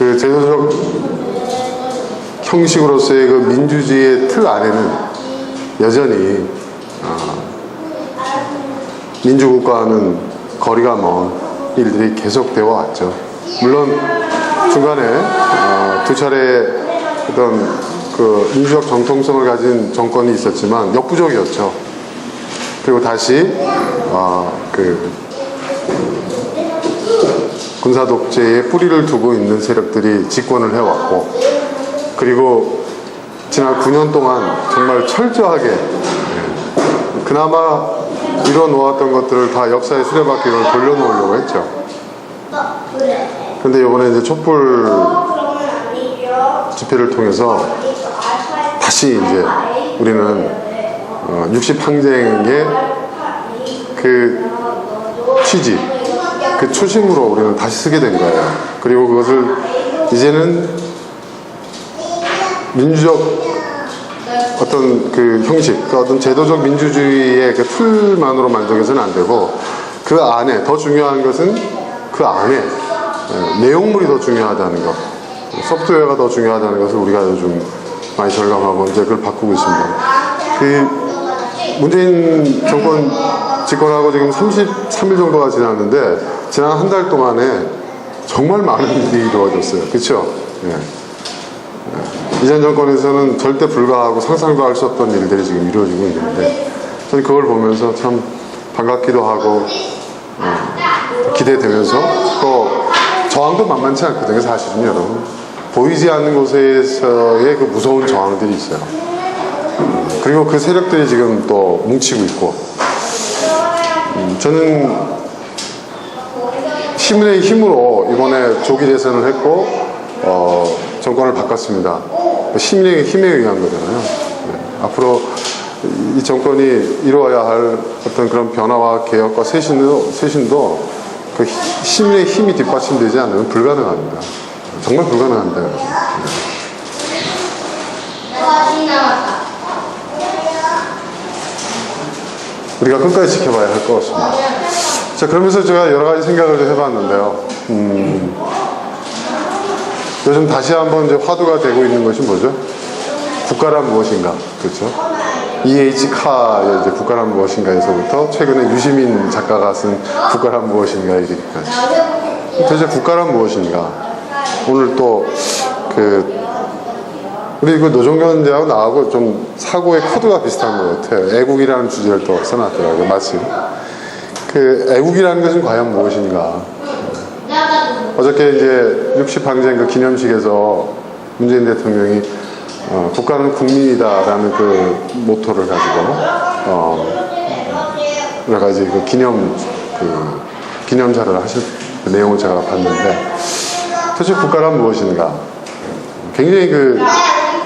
그 제도적 형식으로서의 그 민주주의의 틀 안에는 여전히 민주국가와는 거리가 먼 일들이 계속되어 왔죠. 물론 중간에 두 차례 어떤 그 민주적 정통성을 가진 정권이 있었지만 역부족이었죠. 그리고 다시 그 군사 독재에 뿌리를 두고 있는 세력들이 집권을 해왔고, 그리고 지난 9년 동안 정말 철저하게 그나마 이뤄놓았던 것들을 다 역사의 수레바퀴를 돌려놓으려고 했죠. 그런데 이번에 이제 촛불 집회를 통해서 다시 이제 우리는 60항쟁의 그 취지, 그 초심으로 우리는 다시 쓰게 된 거예요. 그리고 그것을 이제는 민주적 어떤 그 형식, 어떤 제도적 민주주의의 그 틀만으로 만족해서는 안 되고, 그 안에 더 중요한 것은 그 안에 내용물이 더 중요하다는 것, 소프트웨어가 더 중요하다는 것을 우리가 요즘 많이 절감하고 이제 그걸 바꾸고 있습니다. 그 문재인 정권 집권하고 지금 33일 정도가 지났는데, 지난 한 달 동안에 정말 많은 일이 이루어졌어요. 그렇죠? 예. 이전 정권에서는 절대 불가하고 상상도 할 수 없던 일들이 지금 이루어지고 있는데, 저는 그걸 보면서 참 반갑기도 하고 기대되면서, 또 저항도 만만치 않거든요. 사실은 여러분, 보이지 않는 곳에서의 그 무서운 저항들이 있어요. 그리고 그 세력들이 지금 또 뭉치고 있고, 저는 시민의 힘으로 이번에 조기 대선을 했고 정권을 바꿨습니다. 시민의 힘에 의한 거잖아요. 앞으로 이 정권이 이루어야 할 어떤 그런 변화와 개혁과 쇄신도 그 시민의 힘이 뒷받침되지 않으면 불가능합니다. 정말 불가능합니다. 우리가 끝까지 지켜봐야 할 것 같습니다. 자, 그러면서 제가 여러 가지 생각을 좀 해봤는데요. 요즘 다시 한번 이제 화두가 되고 있는 것이 뭐죠? 국가란 무엇인가? 그렇죠? E.H. 카의 이제 국가란 무엇인가에서부터 최근에 유시민 작가가 쓴 국가란 무엇인가 이르기까지. 도대체 국가란 무엇인가? 오늘 또 우리 그 노종현 대하고 나하고 좀 사고의 코드가 비슷한 것 같아요. 애국이라는 주제를 또 써놨더라고요. 마침. 그 애국이라는 것은 과연 무엇인가? 어저께 이제 60항쟁 그 기념식에서 문재인 대통령이 국가는 국민이다라는 그 모토를 가지고 여러 가지 그 기념사를 하실 그 내용을 제가 봤는데, 도대체 국가란 무엇인가? 굉장히 그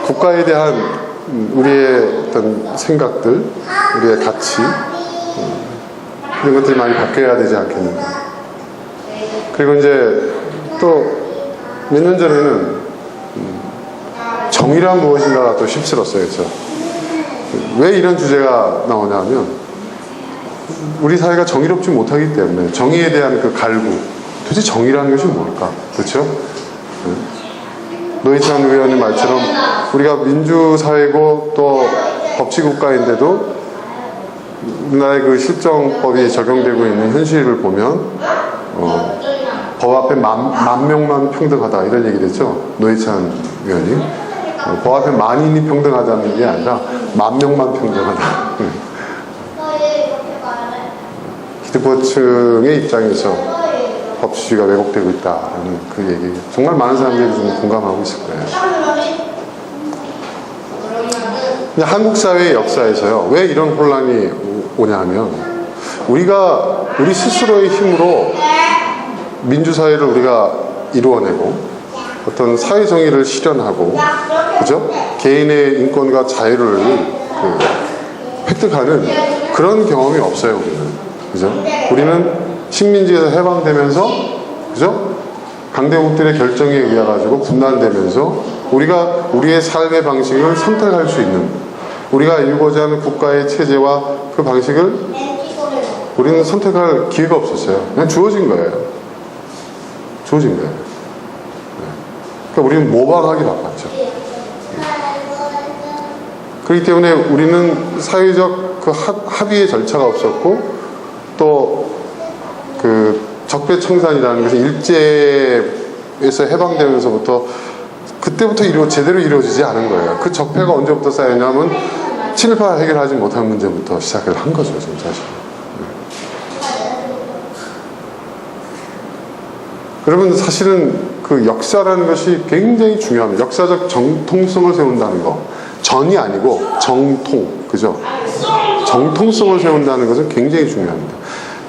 국가에 대한 우리의 어떤 생각들, 우리의 가치, 이런 것들이 많이 바뀌어야 되지 않겠는가. 그리고 이제 또 몇 년 전에는 정의란 무엇인가가 또 휩쓸었어요. 그렇죠? 왜 이런 주제가 나오냐면, 우리 사회가 정의롭지 못하기 때문에 정의에 대한 그 갈구, 도대체 정의라는 것이 뭘까? 그렇죠? 노회찬 의원의 말처럼 우리가 민주사회고 또 법치국가인데도 우리나라의 그 실정법이 적용되고 있는 현실을 보면 법 앞에 만 명만 평등하다 이런 얘기를 했죠. 노회찬 의원이 법 앞에 만인이 평등하다는 게 아니라 만 명만 평등하다. 기득권층의 입장에서 법치주의가 왜곡되고 있다라는 그 얘기, 정말 많은 사람들이 좀 공감하고 있을 거예요. 한국 사회의 역사에서요, 왜 이런 혼란이 오냐면, 우리 스스로의 힘으로 민주사회를 우리가 이루어내고 어떤 사회정의를 실현하고, 그죠? 개인의 인권과 자유를 획득하는 그런 경험이 없어요. 그죠? 우리는 식민지에서 해방되면서, 그죠? 강대국들의 결정에 의해 가지고 분단되면서 우리가 우리의 삶의 방식을 선택할 수 있는, 우리가 이루고자 하는 국가의 체제와 그 방식을 우리는 선택할 기회가 없었어요. 그냥 주어진 거예요. 주어진 거예요. 그러니까 우리는 모방하기 바빴죠. 그렇기 때문에 우리는 사회적 그 합의의 절차가 없었고, 또 그 적폐청산이라는 것이 일제에서 해방되면서부터 그때부터 제대로 이루어지지 않은 거예요. 그 적폐가 언제부터 쌓였냐면 친일파 해결하지 못한 문제부터 시작을 한 거죠, 지금 사실. 여러분, 사실은 그 역사라는 것이 굉장히 중요합니다. 역사적 정통성을 세운다는 거. 전이 아니고 정통, 그죠? 정통성을 세운다는 것은 굉장히 중요합니다.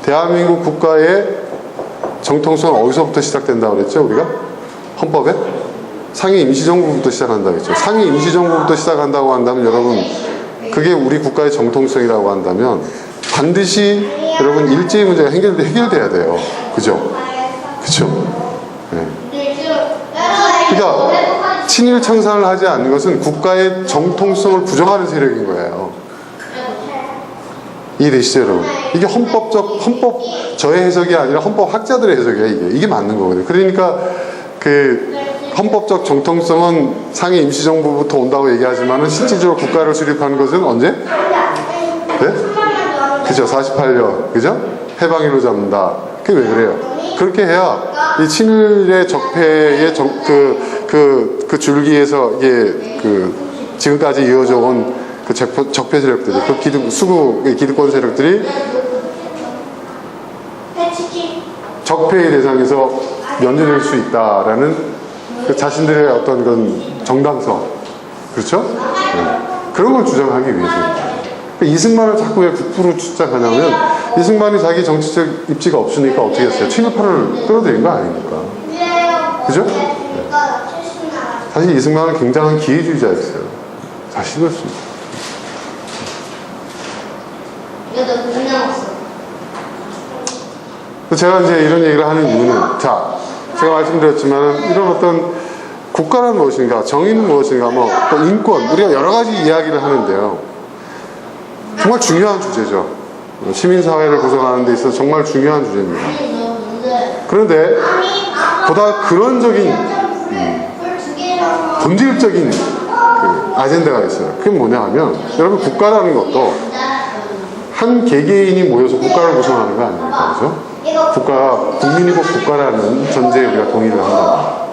대한민국 국가의 정통성은 어디서부터 시작된다고 그랬죠, 우리가? 헌법에? 상위 임시정부부터 시작한다고 했죠. 상위 임시정부부터 시작한다고 한다면, 여러분, 그게 우리 국가의 정통성이라고 한다면 반드시 여러분 일제의 문제가 해결돼야 돼요. 그죠? 그죠? 네. 그러니까 친일 청산을 하지 않는 것은 국가의 정통성을 부정하는 세력인 거예요. 이해되시죠, 여러분? 이게 헌법 저의 해석이 아니라 헌법 학자들의 해석이에요. 이게 맞는 거거든요. 그러니까 그 헌법적 정통성은 상위 임시정부부터 온다고 얘기하지만은 실질적으로 국가를 수립한 것은 언제? 네? 그죠? 48년. 그죠? 해방일로 잡는다. 그게 왜 그래요? 그렇게 해야 이 친일의 적폐의 그 줄기에서 이게 지금까지 이어져 온 그 적폐 세력들이, 수구 기득권 세력들이 적폐의 대상에서 면제될 수 있다라는 그 자신들의 어떤 그런 정당성, 그렇죠? 네. 그런 걸 주장하기 위해서입니다. 그러니까 이승만을 자꾸 왜 국부로 추장하냐면, 이승만이 자기 정치적 입지가 없으니까 어떻게 했어요? 친일파를 끌어들인 거 아닙니까? 그죠? 네. 사실 이승만은 굉장한 기회주의자였어요. 사실 그렇습니다. 제가 이제 이런 얘기를 하는 이유는, 자, 제가 말씀드렸지만 이런 어떤 국가란 무엇인가, 정의는 무엇인가, 또 인권, 우리가 여러 가지 이야기를 하는데요. 정말 중요한 주제죠. 시민사회를 구성하는 데 있어서 정말 중요한 주제입니다. 그런데 보다 근원적인, 본질적인 그 아젠다가 있어요. 그게 뭐냐 하면, 여러분, 국가라는 것도 한 개개인이 모여서 국가를 구성하는 거 아닙니까? 그죠? 국민이고 국가라는 전제에 우리가 동의를 한다.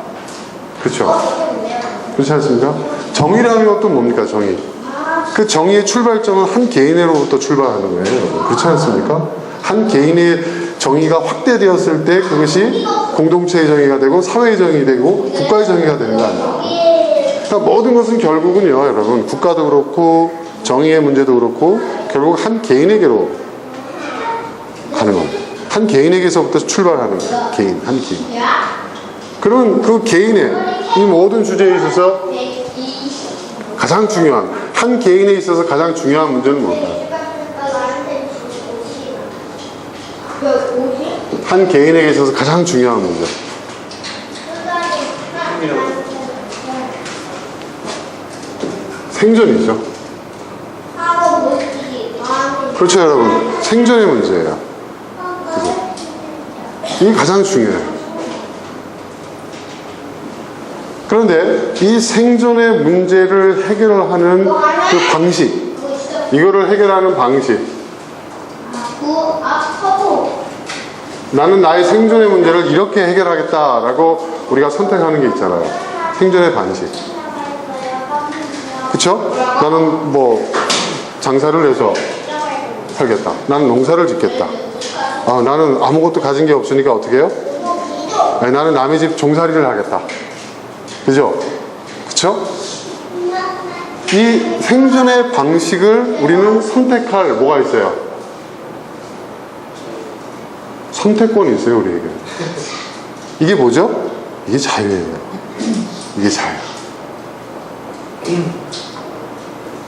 그렇죠? 그렇지 않습니까? 정의라는 것도 뭡니까, 정의? 그 정의의 출발점은 한 개인으로부터 출발하는 거예요. 그렇지 않습니까? 한 개인의 정의가 확대되었을 때 그것이 공동체의 정의가 되고 사회의 정의가 되고 국가의 정의가 되는 거 아닙니까? 그러니까 모든 것은 결국은요, 여러분, 국가도 그렇고 정의의 문제도 그렇고 결국 한 개인에게로 가는 겁니다. 한 개인에게서부터 출발하는 거예요. 한 개인. 그러면 그 개인의 이 모든 주제에 있어서 가장 중요한, 한 개인에 있어서 가장 중요한 문제는 뭘까요? 한 개인에게 있어서 가장 중요한 문제. 생존이죠. 그렇죠, 여러분. 생존의 문제예요. 그죠? 이게 가장 중요해요. 그런데 이 생존의 문제를 해결하는 그 방식, 이거를 해결하는 방식, 나는 나의 생존의 문제를 이렇게 해결하겠다라고 우리가 선택하는 게 있잖아요. 생존의 방식. 그쵸? 나는 장사를 해서 살겠다. 나는 농사를 짓겠다. 나는 아무것도 가진 게 없으니까 어떻게 해요? 나는 남의 집 종살이를 하겠다. 그죠? 그쵸? 이 생존의 방식을 우리는 선택할 뭐가 있어요? 선택권이 있어요, 우리에게. 이게 뭐죠? 이게 자유예요. 이게 자유.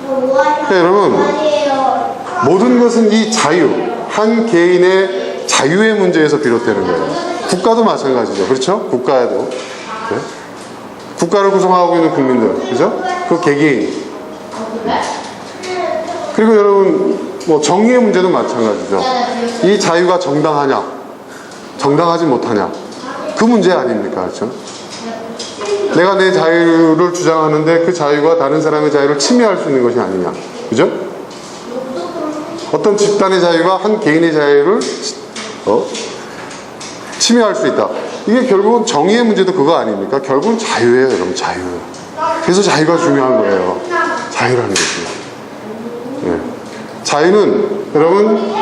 그러니까 여러분, 모든 것은 이 자유, 한 개인의 자유의 문제에서 비롯되는 거예요. 국가도 마찬가지죠. 그렇죠? 국가에도. 네? 국가를 구성하고 있는 국민들, 그죠? 그 개개인. 그리고 여러분, 정의의 문제도 마찬가지죠. 이 자유가 정당하냐, 정당하지 못하냐, 그 문제 아닙니까? 그렇죠? 내가 내 자유를 주장하는데 그 자유가 다른 사람의 자유를 침해할 수 있는 것이 아니냐. 그죠? 어떤 집단의 자유가 한 개인의 자유를 침해할 수 있다. 이게 결국은 정의의 문제도 그거 아닙니까? 결국은 자유예요, 여러분. 자유. 그래서 자유가 중요한 거예요. 자유라는 것이. 네. 자유는 여러분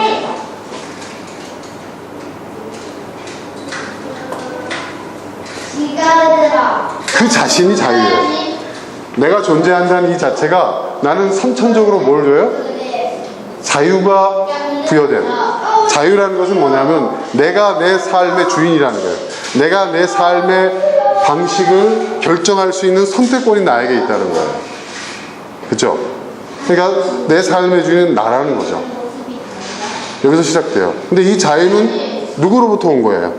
그 자신이 자유예요. 내가 존재한다는 이 자체가 나는 선천적으로 뭘 줘요? 자유가 부여된. 자유라는 것은 뭐냐면 내가 내 삶의 주인이라는 거예요. 내가 내 삶의 방식을 결정할 수 있는 선택권이 나에게 있다는 거예요. 그렇죠? 그러니까 내 삶의 주인은 나라는 거죠. 여기서 시작돼요. 근데 이 자유는 누구로부터 온 거예요?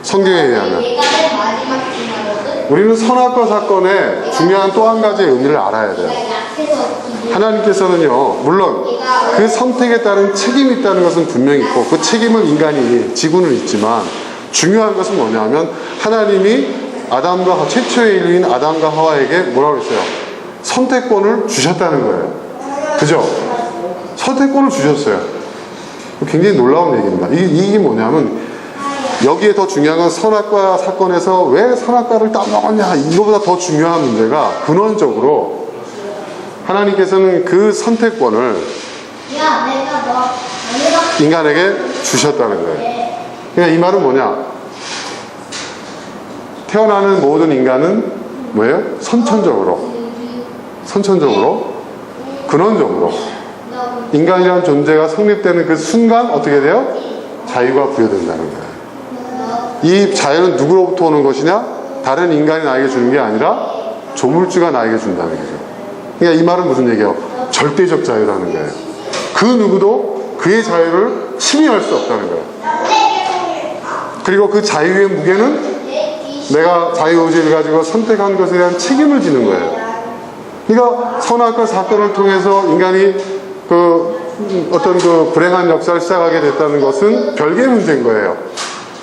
성경에 의하면 우리는 선악과 사건의 중요한 또 한 가지의 의미를 알아야 돼요. 하나님께서는요, 물론 그 선택에 따른 책임이 있다는 것은 분명히 있고 그 책임을 인간이 지고는 있지만 중요한 것은 뭐냐면 하나님이 최초의 인류인 아담과 하와에게 뭐라고 했어요? 선택권을 주셨다는 거예요. 그죠? 선택권을 주셨어요. 굉장히 놀라운 얘기입니다. 이게 뭐냐면 여기에 더 중요한 건 선악과 사건에서 왜 선악과를 따먹었냐, 이거보다 더 중요한 문제가 근원적으로 하나님께서는 그 선택권을 인간에게 주셨다는 거예요. 그러니까 이 말은 뭐냐, 태어나는 모든 인간은 뭐예요? 선천적으로 근원적으로 인간이라는 존재가 성립되는 그 순간 어떻게 돼요? 자유가 부여된다는 거예요. 이 자유는 누구로부터 오는 것이냐? 다른 인간이 나에게 주는 게 아니라 조물주가 나에게 준다는 거죠. 그러니까 이 말은 무슨 얘기예요? 절대적 자유라는 거예요. 그 누구도 그의 자유를 침해할 수 없다는 거예요. 그리고 그 자유의 무게는 내가 자유의지를 가지고 선택한 것에 대한 책임을 지는 거예요. 그러니까 선악과 사건을 통해서 인간이 어떤 불행한 역사를 시작하게 됐다는 것은 별개의 문제인 거예요.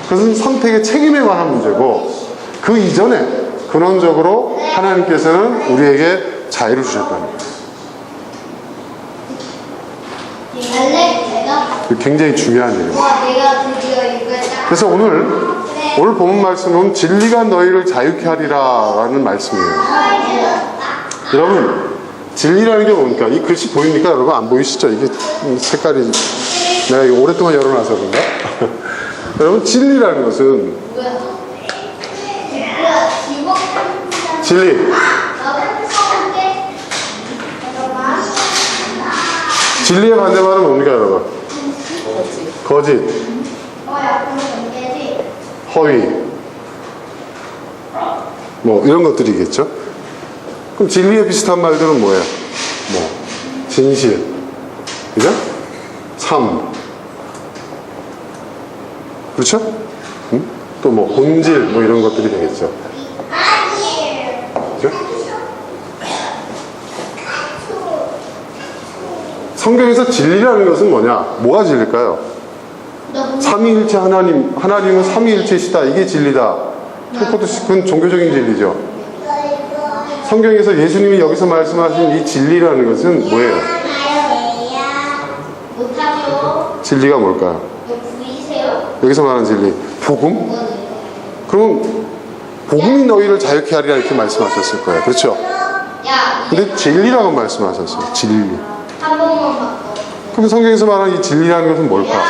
그것은 선택의 책임에 관한 문제고 그 이전에 근원적으로 하나님께서는 우리에게 자유를 주셨다는 거예요. 굉장히 중요한 얘기예요. 그래서 오늘 본문 말씀은 진리가 너희를 자유케 하리라 라는 말씀이에요. 여러분, 진리라는 게 뭡니까? 이 글씨 보입니까? 여러분, 안 보이시죠? 이게 색깔이 내가 이거 오랫동안 열어놔서 그런가? 여러분, 진리라는 것은 진리. 진리의 반대말은 뭡니까, 여러분? 거짓. 허위. 뭐 이런 것들이겠죠. 그럼 진리에 비슷한 말들은 뭐예요? 진실, 그죠? 삶, 그렇죠? 또 본질, 이런 것들이 되겠죠. 그죠? 성경에서 진리라는 것은 뭐냐? 뭐가 진리일까요? 삼위일체 하나님은 삼위일체시다. 이게 진리다. 그건 종교적인 진리죠. 성경에서 예수님이 여기서 말씀하신 이 진리라는 것은 뭐예요? 진리가 뭘까요? 여기서 말하는 진리, 복음? 그럼 복음이 너희를 자유케 하리라 이렇게 말씀하셨을 거예요. 그렇죠? 근데 진리라고 말씀하셨어요. 진리. 그럼 성경에서 말하는 이 진리라는 것은 뭘까?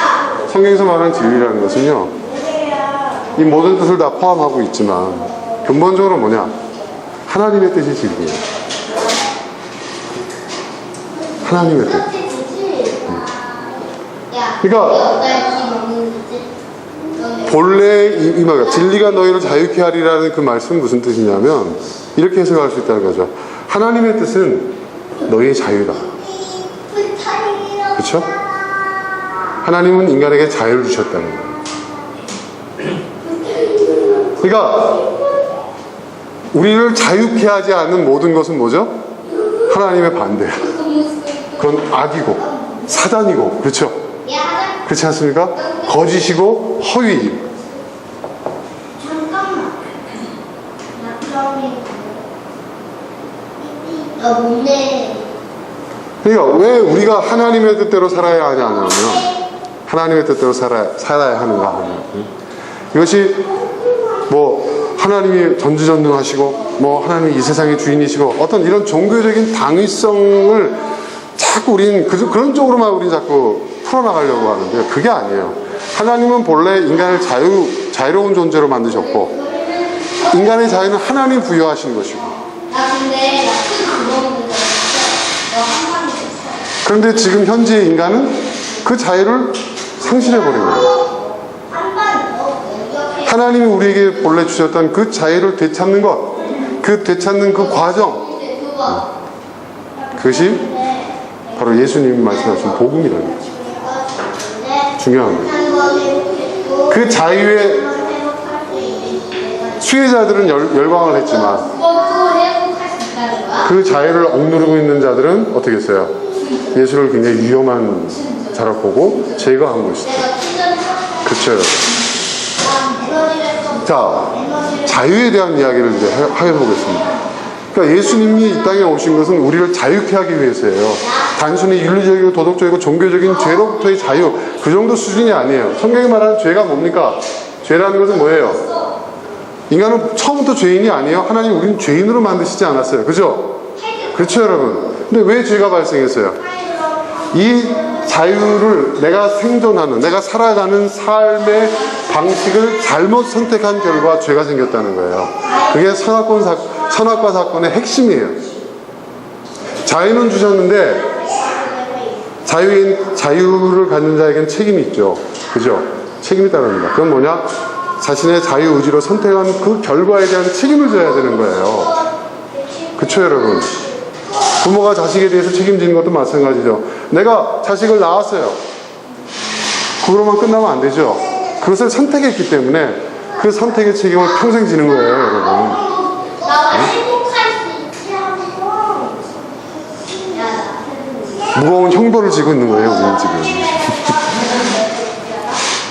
성경에서 말하는 진리라는 것은요, 이 모든 뜻을 다 포함하고 있지만 근본적으로 뭐냐? 하나님의 뜻이 진리예요. 하나님의 뜻. 그러니까 본래 이 말이야, 진리가 너희를 자유케 하리라는 그 말씀은 무슨 뜻이냐면 이렇게 해석할 수 있다는 거죠. 하나님의 뜻은 너희의 자유다. 그렇죠? 하나님은 인간에게 자유를 주셨다는 거예요. 그러니까 우리를 자유케 하지 않는 모든 것은 뭐죠? 하나님의 반대야. 그건 악이고 사단이고, 그렇죠? 그렇지 않습니까? 거짓이고 허위. 그러니까 왜 우리가 하나님의 뜻대로 살아야 하냐면 하나님의 뜻대로 살아야 하는가 하면 이것이 뭐 하나님이 전지전능하시고 뭐 하나님이 이 세상의 주인이시고 어떤 이런 종교적인 당위성을 자꾸 우린 그런 쪽으로만 우린 자꾸 풀어나가려고 하는데 그게 아니에요. 하나님은 본래 인간을 자유로운 존재로 만드셨고 인간의 자유는 하나님 부여하신 것이고 그런데 지금 현재 인간은 그 자유를 상실해버린 거예요. 하나님이 우리에게 본래 주셨던 그 자유를 되찾는 것, 그 되찾는 그 과정, 그것이 바로 예수님이 말씀하신 복음이라는 거죠. 중요한 거예요. 그 자유의 수혜자들은 열광을 했지만 그 자유를 억누르고 있는 자들은 어떻게 했어요? 예수를 굉장히 위험한 자라고 보고 제거한 것이죠. 그렇죠, 여러분. 자, 자유에 대한 이야기를 이제 해보겠습니다. 그러니까 예수님이 이 땅에 오신 것은 우리를 자유케 하기 위해서예요. 단순히 윤리적이고 도덕적이고 종교적인 죄로부터의 자유, 그 정도 수준이 아니에요. 성경이 말하는 죄가 뭡니까? 죄라는 것은 뭐예요? 인간은 처음부터 죄인이 아니에요. 하나님 우리는 죄인으로 만드시지 않았어요. 그죠? 그렇죠, 여러분. 근데 왜 죄가 발생했어요? 이 자유를 내가 생존하는, 내가 살아가는 삶의 방식을 잘못 선택한 결과 죄가 생겼다는 거예요. 그게 선악과 사건의 핵심이에요. 자유는 주셨는데 자유를 갖는 자에게는 책임이 있죠. 그죠? 책임이 따릅니다. 그건 뭐냐? 자신의 자유의지로 선택한 그 결과에 대한 책임을 져야 되는 거예요. 그쵸, 여러분? 부모가 자식에 대해서 책임지는 것도 마찬가지죠. 내가 자식을 낳았어요. 그거로만 끝나면 안 되죠. 그것을 선택했기 때문에 그 선택의 책임을 평생 지는 거예요, 여러분. 무거운 형벌을 지고 있는 거예요, 우리는 지금.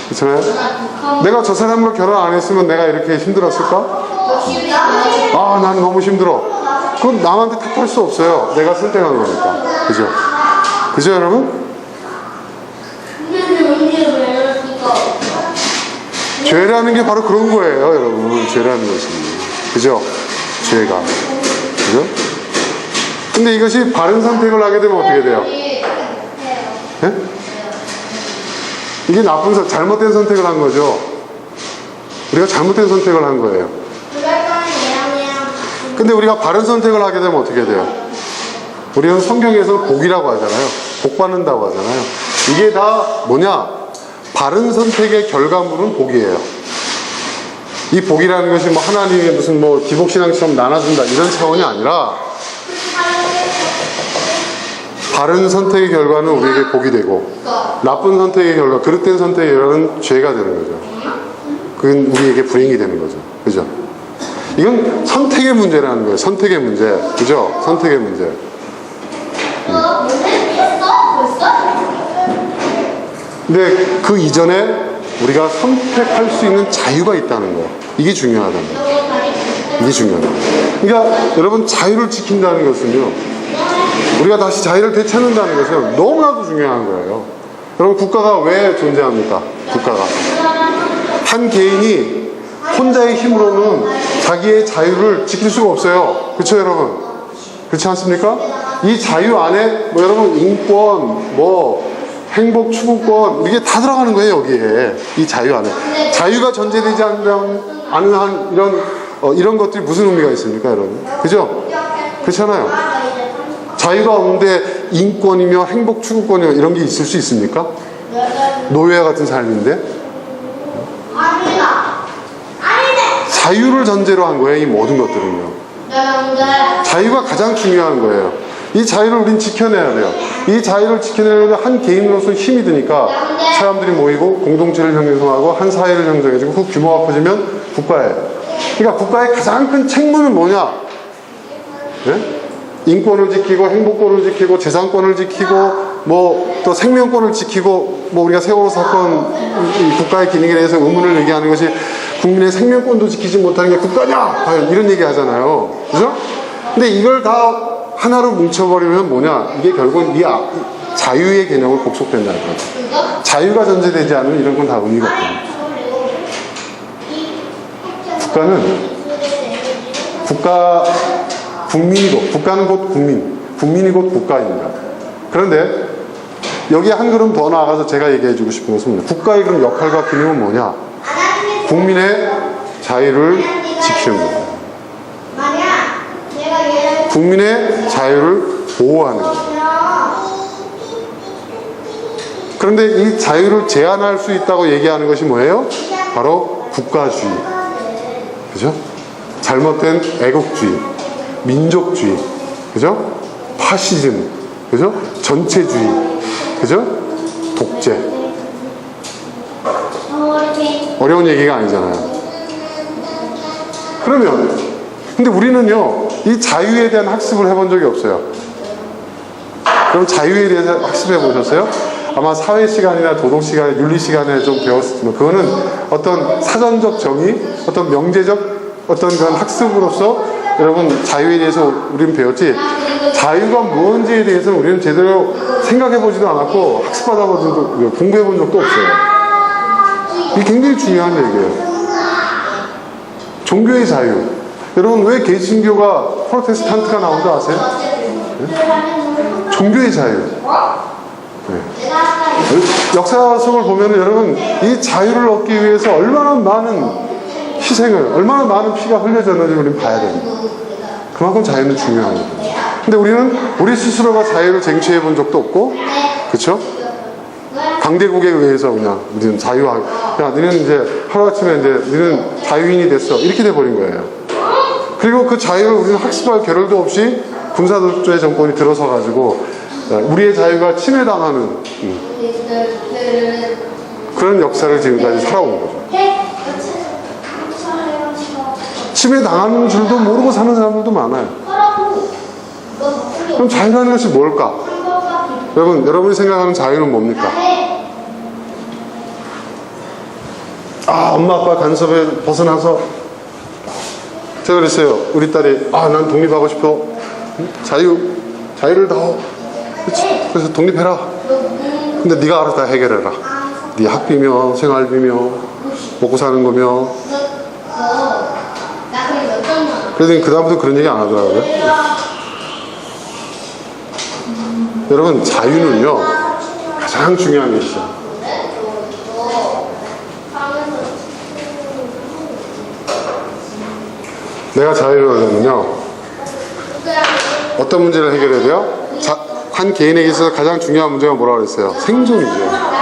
그렇잖아요? 내가 저 사람과 결혼 안 했으면 내가 이렇게 힘들었을까? 아, 난 너무 힘들어. 그건 남한테 탓할 수 없어요. 내가 선택한 거니까. 그죠? 그죠, 여러분? 죄라는 게 바로 그런 거예요, 여러분. 죄라는 것이. 그죠? 죄가. 그죠? 근데 이것이 바른 선택을 하게 되면 어떻게 돼요? 네? 이게 잘못된 선택을 한 거죠. 우리가 잘못된 선택을 한 거예요. 근데 우리가 바른 선택을 하게 되면 어떻게 돼요? 우리는 성경에서 복이라고 하잖아요. 복 받는다고 하잖아요. 이게 다 뭐냐? 바른 선택의 결과물은 복이에요. 이 복이라는 것이 뭐 하나님이 무슨 뭐 기복신앙처럼 나눠준다 이런 차원이 아니라 바른 선택의 결과는 우리에게 복이 되고 나쁜 선택의 결과, 그릇된 선택의 결과는 죄가 되는 거죠. 그건 우리에게 불행이 되는 거죠. 그죠? 이건 선택의 문제라는 거예요. 선택의 문제. 그죠? 선택의 문제. 근데 그 이전에 우리가 선택할 수 있는 자유가 있다는 거예요. 이게 중요하다는 거예요. 이게 중요하다. 그러니까 여러분 자유를 지킨다는 것은요. 우리가 다시 자유를 되찾는다는 것은 너무나도 중요한 거예요. 여러분 국가가 왜 존재합니까? 국가가. 한 개인이 혼자의 힘으로는 자기의 자유를 지킬 수가 없어요. 그렇죠, 여러분? 그렇지 않습니까? 이 자유 안에 뭐 여러분 인권, 뭐 행복 추구권 이게 다 들어가는 거예요, 여기에. 이 자유 안에. 자유가 존재되지 않는 한 이런 것들이 무슨 의미가 있습니까, 여러분? 그죠? 그렇잖아요. 자유가 없는데 인권이며 행복 추구권이며 이런 게 있을 수 있습니까? 노예와 같은 삶인데. 자유를 전제로 한 거예요, 이 모든 것들은요. 자유가 가장 중요한 거예요. 이 자유를 우린 지켜내야 돼요. 이 자유를 지켜내려면 한 개인으로서 힘이 드니까 사람들이 모이고 공동체를 형성하고 한 사회를 형성해주고 그 규모가 커지면 국가예요. 그러니까 국가의 가장 큰 책무는 뭐냐? 네? 인권을 지키고 행복권을 지키고 재산권을 지키고 뭐 또 생명권을 지키고 뭐 우리가 세월호 사건 국가의 기능에 대해서 의문을 얘기하는 것이 국민의 생명권도 지키지 못하는 게 국가냐? 과연 이런 얘기 하잖아요. 그죠? 근데 이걸 다 하나로 뭉쳐버리면 뭐냐? 이게 결국은 이 자유의 개념을 곡속된다는 거죠. 자유가 전제되지 않으면 이런 건 다 의미가 없다. 국가는 곧 국민이 곧 국가입니다. 그런데 여기 한 걸음 더 나아가서 제가 얘기해주고 싶은 것은 국가의 그런 역할과 기능은 뭐냐? 국민의 자유를 지키는 거예요. 국민의 자유를 보호하는 거예요. 그런데 이 자유를 제한할 수 있다고 얘기하는 것이 뭐예요? 바로 국가주의. 그죠? 잘못된 애국주의, 민족주의, 그죠? 파시즘, 그죠? 전체주의, 그죠? 독재. 어려운 얘기가 아니잖아요. 그러면, 근데 우리는요, 이 자유에 대한 학습을 해본 적이 없어요. 그럼 자유에 대해서 학습해 보셨어요? 아마 사회 시간이나 도덕 시간에, 윤리 시간에 좀 배웠지만, 그거는 어떤 사전적 정의, 어떤 명제적 어떤 그런 학습으로서 여러분 자유에 대해서 우리는 배웠지, 자유가 뭔지에 대해서는 우리는 제대로 생각해 보지도 않았고 학습받아 보지도, 공부해 본 적도 없어요. 이게 굉장히 중요한 얘기예요. 종교의 자유. 여러분 왜 개신교가 프로테스탄트가 나온 줄 아세요? 네? 종교의 자유. 네. 역사 속을 보면 여러분 이 자유를 얻기 위해서 얼마나 많은 희생을, 얼마나 많은 피가 흘려졌는지 우리는 봐야 됩니다. 그만큼 자유는 중요한 거예요. 근데 우리는 우리 스스로가 자유를 쟁취해 본 적도 없고, 그렇죠? 강대국에 의해서 그냥 우리는 자유화, 야, 너는 이제 하루아침에 이제 너는 자유인이 됐어, 이렇게 돼버린 거예요. 그리고 그 자유를 우리는 학습할 겨를도 없이 군사독재 정권이 들어서 가지고 우리의 자유가 침해당하는 그런 역사를 지금까지 살아온 거죠. 침해당하는 줄도 모르고 사는 사람들도 많아요. 그럼 자유라는 것이 뭘까? 여러분이 생각하는 자유는 뭡니까? 엄마 아빠 간섭에 벗어나서, 제가 그랬어요. 우리 딸이 난 독립하고 싶어. 자유를 더. 그래서 독립해라. 근데 네가 알아서 다 해결해라. 네 학비며 생활비며 먹고 사는 거며. 그러더니 그 다음부터 그런 얘기 안 하더라고요. 여러분 자유는요 가장 중요한 게 있어요. 내가 자유를 얻으면요 어떤 문제를 해결해야 돼요? 한 개인에게 있어서 가장 중요한 문제가 뭐라고 그랬어요? 생존이죠.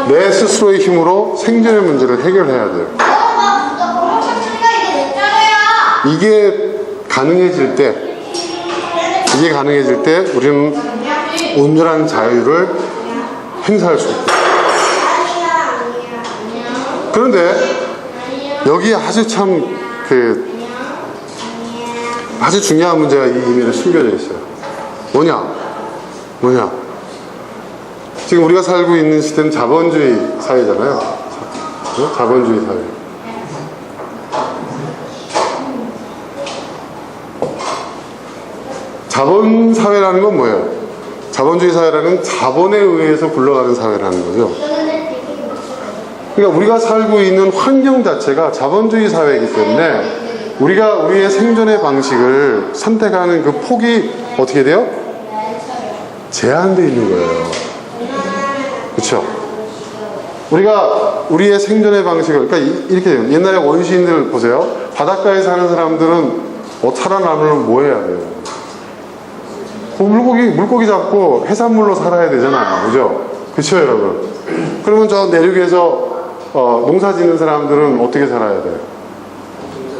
내 스스로의 힘으로 생존의 문제를 해결해야 돼요. 이게 가능해질 때 우리는 온전한 자유를 행사할 수 있다. 그런데 여기에 아주 아주 중요한 문제가 이 이면에 숨겨져 있어요. 뭐냐? 지금 우리가 살고 있는 시대는 자본주의 사회잖아요. 자본주의 사회. 자본 사회라는 건 뭐예요? 자본주의 사회라는 자본에 의해서 굴러가는 사회라는 거죠. 그러니까 우리가 살고 있는 환경 자체가 자본주의 사회이기 때문에 우리가 우리의 생존의 방식을 선택하는 그 폭이 어떻게 돼요? 제한되어 있는 거예요. 그렇죠? 우리가 우리의 생존의 방식을, 그러니까 이렇게 돼요. 옛날에 원시인들 보세요. 바닷가에 사는 사람들은 살아남으려면 뭐 해야 돼요? 물고기 잡고 해산물로 살아야 되잖아요. 그죠? 그쵸, 여러분? 그러면 저 내륙에서 농사 짓는 사람들은 어떻게 살아야 돼요?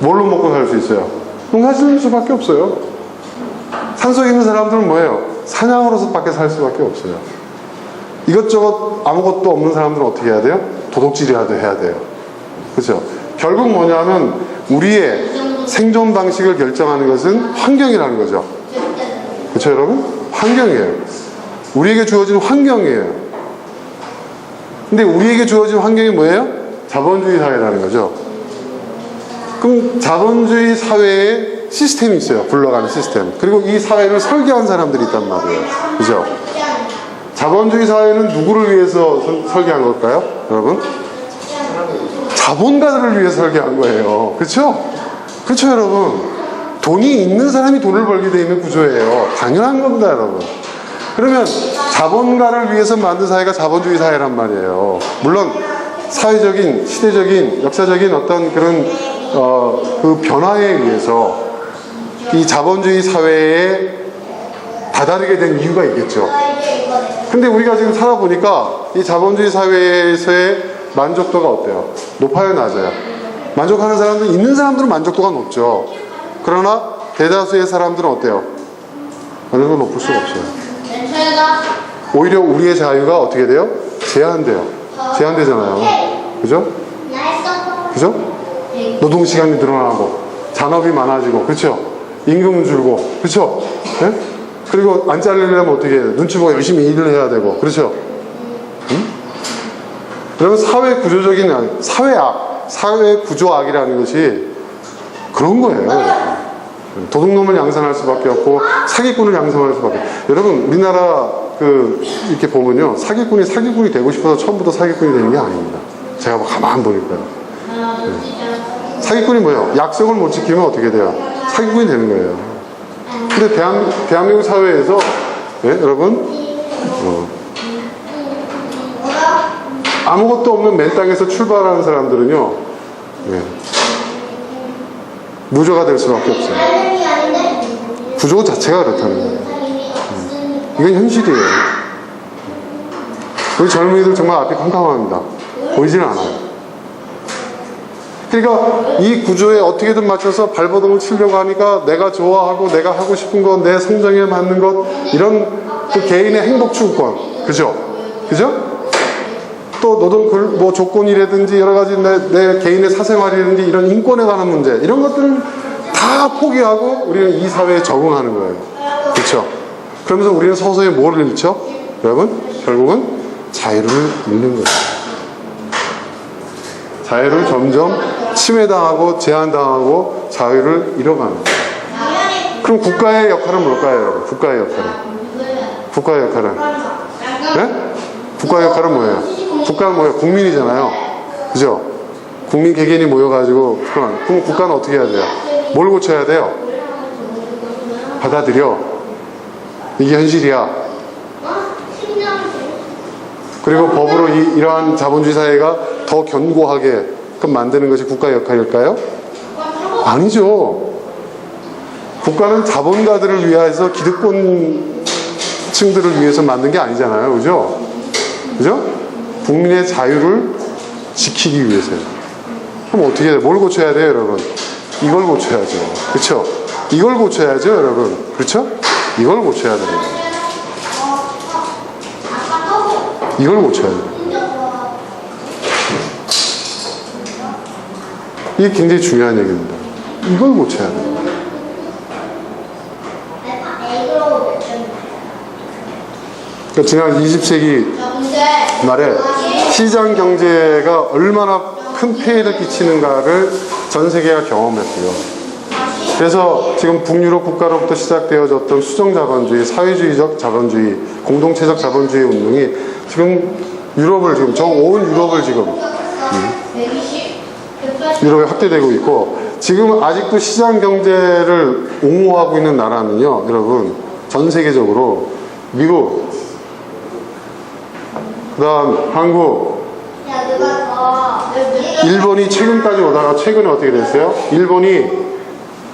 뭘로 먹고 살 수 있어요? 농사 짓는 수밖에 없어요. 산속에 있는 사람들은 뭐예요? 사냥으로서밖에 살 수밖에 없어요. 이것저것 아무것도 없는 사람들은 어떻게 해야 돼요? 도둑질이라도 해야 돼요. 그렇죠? 결국 뭐냐면 우리의 생존 방식을 결정하는 것은 환경이라는 거죠. 그렇죠, 여러분? 환경이에요. 우리에게 주어진 환경이에요. 근데 우리에게 주어진 환경이 뭐예요? 자본주의 사회라는 거죠. 그럼 자본주의 사회에 시스템이 있어요. 굴러가는 시스템. 그리고 이 사회를 설계한 사람들이 있단 말이에요. 그죠? 자본주의 사회는 누구를 위해서 설계한 걸까요? 여러분? 자본가들을 위해서 설계한 거예요. 그렇죠? 그렇죠, 여러분? 돈이 있는 사람이 돈을 벌게 되어 있는 구조예요. 당연한 겁니다, 여러분. 그러면 자본가를 위해서 만든 사회가 자본주의 사회란 말이에요. 물론 사회적인, 시대적인, 역사적인 어떤 그런 그 변화에 의해서 이 자본주의 사회에 다다르게 된 이유가 있겠죠. 근데 우리가 지금 살아보니까 이 자본주의 사회에서의 만족도가 어때요? 높아요, 낮아요? 만족하는 사람들, 있는 사람들은 만족도가 높죠. 그러나 대다수의 사람들은 어때요? 만족도가 높을 수가 없어요. 오히려 우리의 자유가 어떻게 돼요? 제한돼요. 제한되잖아요. 그죠? 그죠? 노동시간이 늘어나고 잔업이 많아지고, 그렇죠? 임금은 줄고, 그렇죠? 네? 그리고 안 잘리려면 어떻게 해요? 눈치 보고 열심히 일을 해야 되고, 그렇죠? 응? 그러면 사회 구조적인 사회악, 사회 구조악이라는 것이 그런 거예요. 도둑놈을 양산할 수밖에 없고 사기꾼을 양산할 수밖에 없고. 여러분, 우리나라 이렇게 보면요, 사기꾼이 되고 싶어서 처음부터 사기꾼이 되는 게 아닙니다. 제가 가만 보니까요. 네. 사기꾼이 뭐예요? 약속을 못 지키면 어떻게 돼요? 사기꾼이 되는 거예요. 근데 대한민국 사회에서, 네, 여러분, 아무것도 없는 맨 땅에서 출발하는 사람들은요, 네, 무조가 될 수밖에 없어요. 구조 자체가 그렇다는 거예요. 이건 현실이에요. 우리 젊은이들 정말 앞이 깜깜합니다. 보이지는 않아요. 그러니까 이 구조에 어떻게든 맞춰서 발버둥을 치려고 하니까 내가 좋아하고 내가 하고 싶은 것, 내 성정에 맞는 것, 이런 그 개인의 행복 추구권, 그죠? 그죠? 또 노동 뭐 조건이라든지 여러 가지 내 개인의 사생활이라든지 이런 인권에 관한 문제, 이런 것들을 다 포기하고 우리는 이 사회에 적응하는 거예요. 그렇죠? 그러면서 우리는 서서히 뭐를 잃죠? 여러분, 결국은 자유를 잃는 거예요. 자유를 점점 침해당하고 제한당하고 자유를 잃어가는 거예요. 그럼 국가의 역할은 뭘까요, 여러분? 국가의 역할은? 네? 국가의 역할은 뭐예요? 국가는 뭐예요? 국민이잖아요. 그죠? 국민 개개인이 모여가지고, 그럼 국가는 어떻게 해야 돼요? 뭘 고쳐야 돼요? 받아들여. 이게 현실이야. 그리고 법으로 이러한 자본주의 사회가 더 견고하게 만드는 것이 국가의 역할일까요? 아니죠. 국가는 자본가들을 위해서, 기득권 층들을 위해서 만든 게 아니잖아요. 그죠? 그죠? 국민의 자유를 지키기 위해서요. 그럼 어떻게 해야 돼요? 뭘 고쳐야 돼요, 여러분? 이걸 고쳐야죠. 그렇죠? 이걸 고쳐야죠, 여러분. 그렇죠? 이걸 고쳐야 됩니다. 이걸 고쳐야 돼요. 이게 굉장히 중요한 얘기입니다. 이걸 고쳐야 돼요. 그러니까 지난 20세기 말에 시장 경제가 얼마나 큰 폐해를 끼치는가를 전 세계가 경험했고요. 그래서 지금 북유럽 국가로부터 시작되어졌던 수정자본주의, 사회주의적 자본주의, 공동체적 자본주의 운동이 지금 온 유럽을 지금 유럽에 확대되고 있고, 지금 아직도 시장 경제를 옹호하고 있는 나라는요, 여러분, 전 세계적으로 미국, 그 다음 한국, 일본이 최근까지 오다가 최근에 어떻게 됐어요? 일본이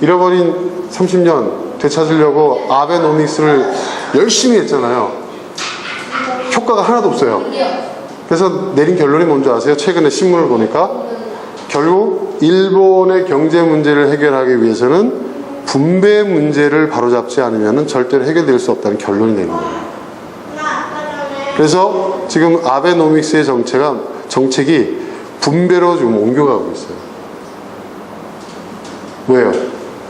잃어버린 30년 되찾으려고 아베노믹스를 열심히 했잖아요. 효과가 하나도 없어요. 그래서 내린 결론이 뭔지 아세요? 최근에 신문을 보니까 결국 일본의 경제 문제를 해결하기 위해서는 분배 문제를 바로잡지 않으면 절대로 해결될 수 없다는 결론이 내린 거예요. 그래서 지금 아베노믹스의 정책이 분배로 지금 옮겨가고 있어요. 왜요?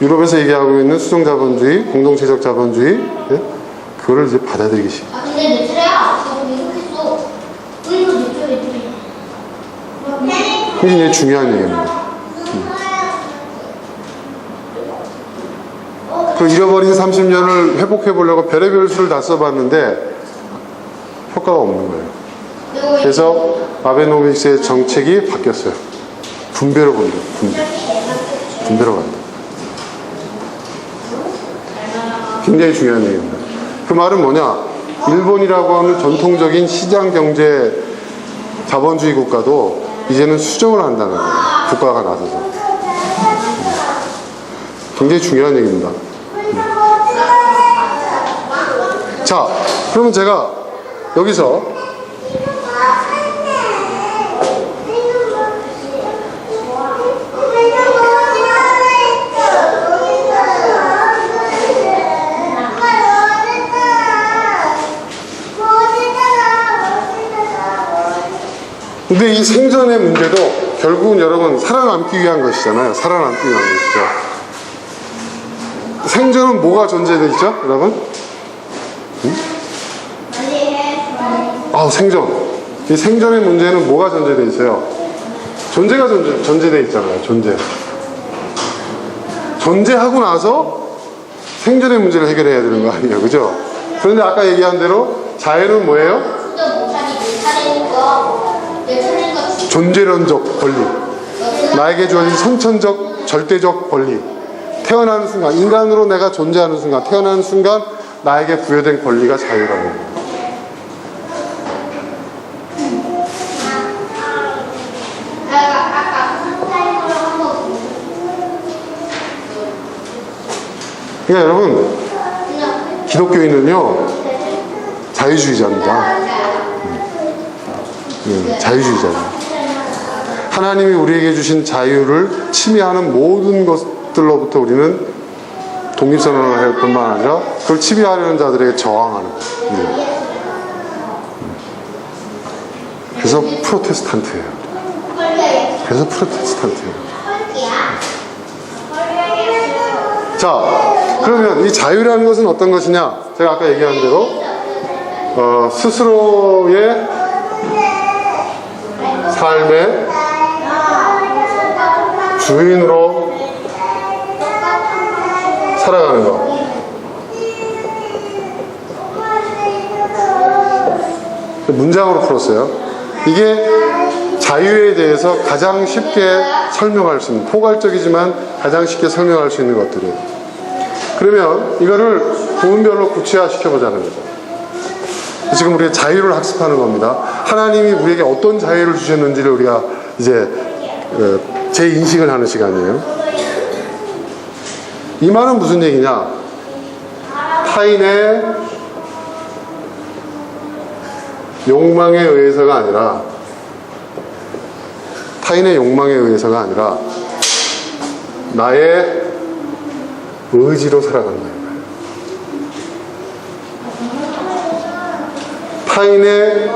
유럽에서 얘기하고 있는 수정자본주의, 공동체적 자본주의, 예? 그거를 이제 받아들이기 싫어요. 근데 내 차례야. 너 계속했어. 우리도 내 차례. 그게 굉장히 중요한 얘기입니다. 그 잃어버린 30년을 회복해 보려고 별의별 수를 다 써봤는데 효과가 없는 거예요. 그래서 아베노믹스의 정책이 바뀌었어요. 분배로 본다. 분배로 간다. 굉장히 중요한 얘기입니다. 그 말은 뭐냐? 일본이라고 하는 전통적인 시장 경제 자본주의 국가도 이제는 수정을 한다는 거예요. 국가가 나서서. 굉장히 중요한 얘기입니다. 자, 그러면 제가 여기서 근데 이 생존의 문제도 결국은 여러분 살아남기 위한 것이잖아요. 살아남기 위한 것이죠. 생존은 뭐가 존재되어 있죠? 여러분? 생존. 이 생존의 문제는 뭐가 존재되어 있어요? 존재가 존재되어 있잖아요. 존재하고 나서 생존의 문제를 해결해야 되는 거 아니에요. 그죠? 그런데 아까 얘기한 대로 자유는 뭐예요? 존재론적 권리, 나에게 주어진 선천적 절대적 권리, 태어나는 순간, 인간으로 내가 존재하는 순간, 태어나는 순간 나에게 부여된 권리가 자유라는 거예요. 그러니까 여러분, 기독교인은요 자유주의자입니다. 자유주의자예요. 하나님이 우리에게 주신 자유를 침해하는 모든 것들로부터 우리는 독립선언을 할 뿐만 아니라 그걸 침해하려는 자들에게 저항하는 거예요. 그래서 프로테스탄트예요. 자, 그러면 이 자유라는 것은 어떤 것이냐? 제가 아까 얘기한 대로 스스로의 삶의 주인으로 살아가는 것. 문장으로 풀었어요. 이게 자유에 대해서 가장 쉽게 설명할 수 있는, 포괄적이지만 가장 쉽게 설명할 수 있는 것들이에요. 그러면 이거를 부분별로 구체화시켜보자는 거죠. 지금 우리가 자유를 학습하는 겁니다. 하나님이 우리에게 어떤 자유를 주셨는지를 우리가 이제 재인식을 하는 시간이에요. 이 말은 무슨 얘기냐? 타인의 욕망에 의해서가 아니라 나의 의지로 살아간다는 거예요. 타인의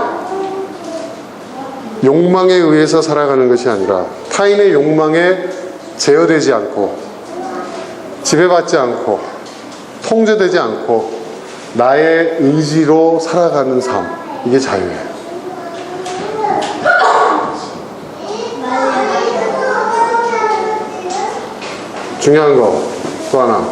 욕망에 의해서 살아가는 것이 아니라 타인의 욕망에 제어되지 않고 지배받지 않고 통제되지 않고 나의 의지로 살아가는 삶, 이게 자유예요. 중요한 거 또 하나,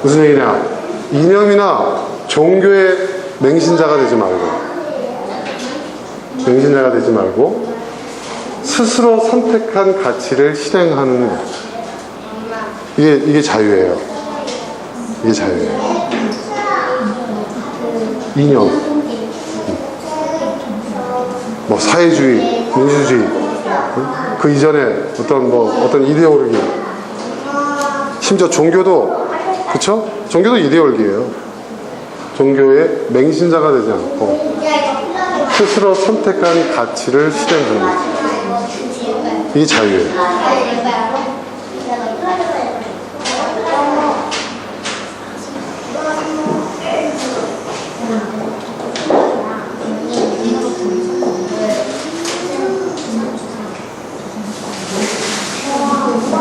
무슨 얘기냐? 이념이나 종교의 맹신자가 되지 말고 스스로 선택한 가치를 실행하는 것. 이게 자유예요. 이념, 뭐 사회주의, 민주주의, 그 이전에 어떤 이데올로기, 심지어 종교도, 그쵸? 종교도 이데올기예요. 종교의 맹신자가 되지 않고 스스로 선택한 가치를 실행하는 것. 이게 자유예요.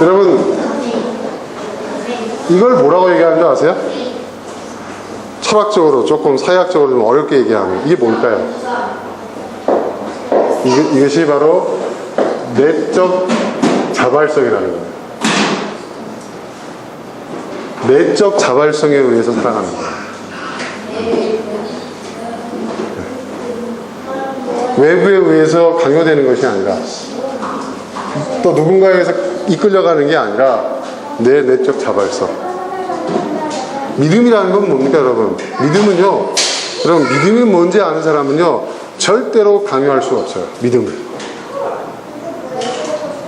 여러분, 이걸 뭐라고 얘기하는 줄 아세요? 철학적으로 조금 사회학적으로 좀 어렵게 얘기하면 이게 뭘까요? 이것이 바로 내적 자발성이라는 거예요. 내적 자발성에 의해서 살아가는 거예요. 외부에 의해서 강요되는 것이 아니라, 또 누군가에 의해서 이끌려가는 게 아니라 내 내적 자발성. 믿음이라는 건 뭡니까, 여러분? 믿음은요, 여러분, 믿음이 뭔지 아는 사람은요, 절대로 강요할 수가 없어요. 믿음을.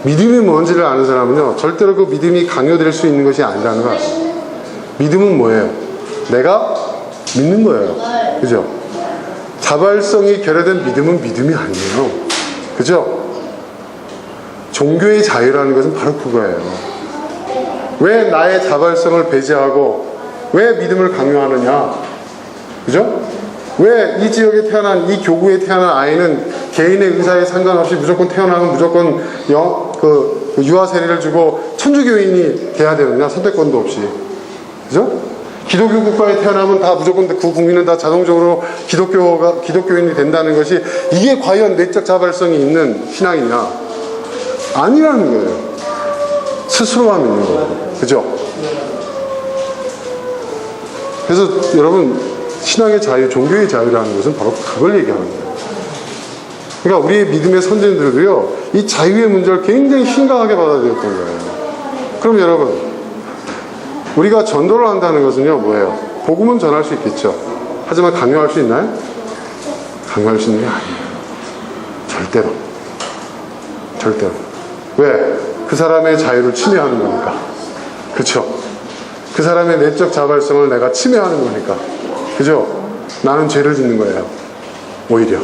믿음이 뭔지를 아는 사람은요, 절대로 그 믿음이 강요될 수 있는 것이 아니라는 거 알아요. 믿음은 뭐예요? 내가 믿는 거예요. 그죠? 자발성이 결여된 믿음은 믿음이 아니에요. 그죠? 종교의 자유라는 것은 바로 그거예요. 왜 나의 자발성을 배제하고 왜 믿음을 강요하느냐? 그죠? 왜 이 지역에 태어난, 이 교구에 태어난 아이는 개인의 의사에 상관없이 무조건 태어나면 무조건 유아 세례를 주고 천주교인이 돼야 되느냐? 선택권도 없이. 그죠? 기독교 국가에 태어나면 다 무조건 그 국민은 다 자동적으로 기독교인이 된다는 것이 이게 과연 내적 자발성이 있는 신앙이냐? 아니라는 거예요. 스스로만 믿는 거예요. 그죠? 그래서 여러분, 신앙의 자유, 종교의 자유라는 것은 바로 그걸 얘기하는 거예요. 그러니까 우리의 믿음의 선진들도요, 이 자유의 문제를 굉장히 심각하게 받아들였던 거예요. 그럼 여러분, 우리가 전도를 한다는 것은요, 뭐예요? 복음은 전할 수 있겠죠. 하지만 강요할 수 있나요? 강요할 수 있는 게 아니에요. 절대로. 절대로. 왜? 그 사람의 자유를 침해하는 거니까. 그쵸? 그 사람의 내적 자발성을 내가 침해하는 거니까. 그죠? 나는 죄를 짓는 거예요. 오히려.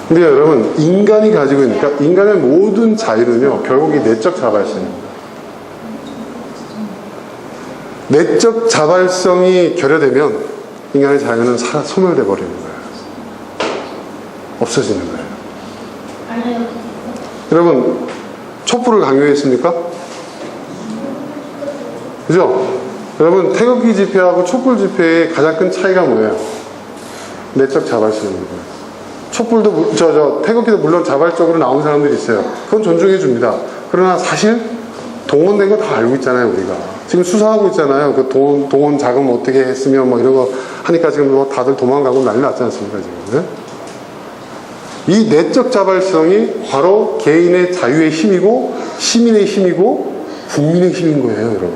근데 여러분, 인간이 가지고 있는, 그러니까 인간의 모든 자유는요, 결국 이 내적 자발성입니다. 내적 자발성이 결여되면 인간의 자유는 소멸돼 버리는 거예요. 없어지는 거예요. 여러분, 촛불을 강요했습니까? 그죠? 여러분, 태극기 집회하고 촛불 집회의 가장 큰 차이가 뭐예요? 내적 자발성입니다. 촛불도, 태극기도 물론 자발적으로 나온 사람들이 있어요. 그건 존중해 줍니다. 그러나 사실 동원된 거 다 알고 있잖아요, 우리가. 지금 수사하고 있잖아요. 그 동원 자금 어떻게 했으면 뭐 이런 거 하니까 지금 뭐 다들 도망가고 난리 났지 않습니까, 지금. 네? 이 내적 자발성이 바로 개인의 자유의 힘이고, 시민의 힘이고, 국민의 힘인 거예요, 여러분.